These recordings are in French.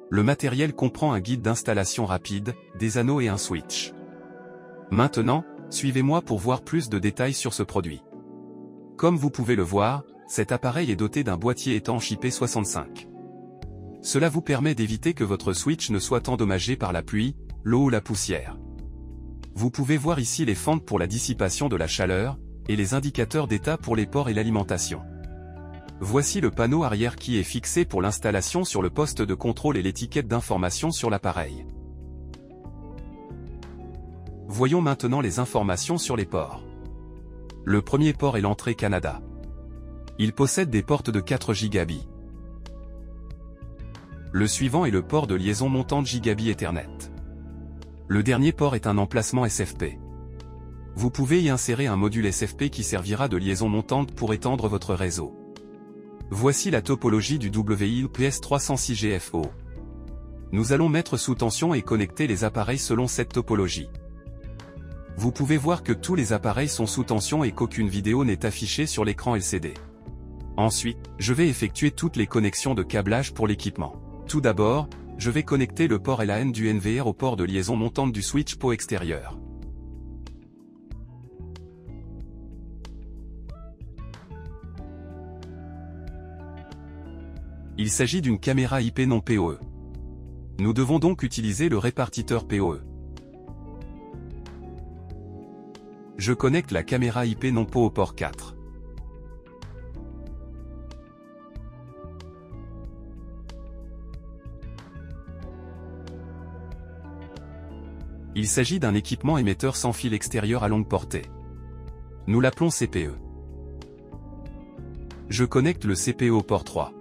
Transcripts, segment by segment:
Le matériel comprend un guide d'installation rapide, des anneaux et un switch. Maintenant, suivez-moi pour voir plus de détails sur ce produit. Comme vous pouvez le voir, cet appareil est doté d'un boîtier étanche IP65. Cela vous permet d'éviter que votre switch ne soit endommagé par la pluie, l'eau ou la poussière. Vous pouvez voir ici les fentes pour la dissipation de la chaleur, et les indicateurs d'état pour les ports et l'alimentation. Voici le panneau arrière qui est fixé pour l'installation sur le poste de contrôle et l'étiquette d'information sur l'appareil. Voyons maintenant les informations sur les ports. Le premier port est l'entrée Canada. Il possède des portes de 4 Gigabits. Le suivant est le port de liaison montante Gigabit Ethernet. Le dernier port est un emplacement SFP. Vous pouvez y insérer un module SFP qui servira de liaison montante pour étendre votre réseau. Voici la topologie du WIUPS 306 GFO. Nous allons mettre sous tension et connecter les appareils selon cette topologie. Vous pouvez voir que tous les appareils sont sous tension et qu'aucune vidéo n'est affichée sur l'écran LCD. Ensuite, je vais effectuer toutes les connexions de câblage pour l'équipement. Tout d'abord, je vais connecter le port LAN du NVR au port de liaison montante du switch PO extérieur. Il s'agit d'une caméra IP non PoE. Nous devons donc utiliser le répartiteur PoE. Je connecte la caméra IP non PoE au port 4. Il s'agit d'un équipement émetteur sans fil extérieur à longue portée. Nous l'appelons CPE. Je connecte le CPE au port 3.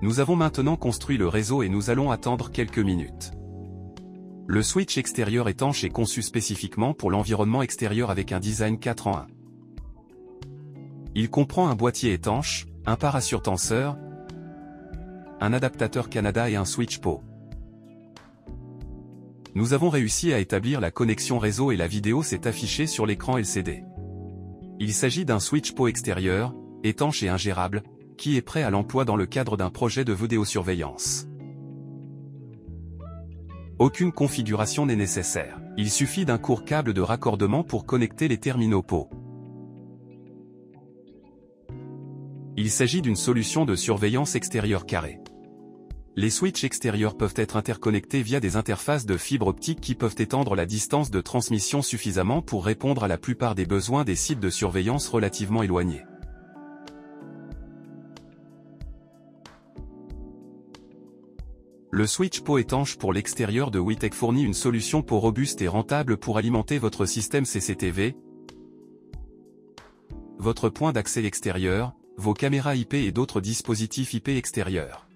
Nous avons maintenant construit le réseau et nous allons attendre quelques minutes. Le switch extérieur étanche est conçu spécifiquement pour l'environnement extérieur avec un design 4 en 1. Il comprend un boîtier étanche, un parasurtenseur, un adaptateur Canada et un switch PO. Nous avons réussi à établir la connexion réseau et la vidéo s'est affichée sur l'écran LCD. Il s'agit d'un switch PO extérieur, étanche et ingérable, qui est prêt à l'emploi dans le cadre d'un projet de vidéosurveillance. Aucune configuration n'est nécessaire. Il suffit d'un court câble de raccordement pour connecter les terminaux PO. Il s'agit d'une solution de surveillance extérieure carrée. Les switches extérieurs peuvent être interconnectés via des interfaces de fibre optique qui peuvent étendre la distance de transmission suffisamment pour répondre à la plupart des besoins des sites de surveillance relativement éloignés. Le switch PO étanche pour l'extérieur de WITEC fournit une solution PO robuste et rentable pour alimenter votre système CCTV, votre point d'accès extérieur, vos caméras IP et d'autres dispositifs IP extérieurs.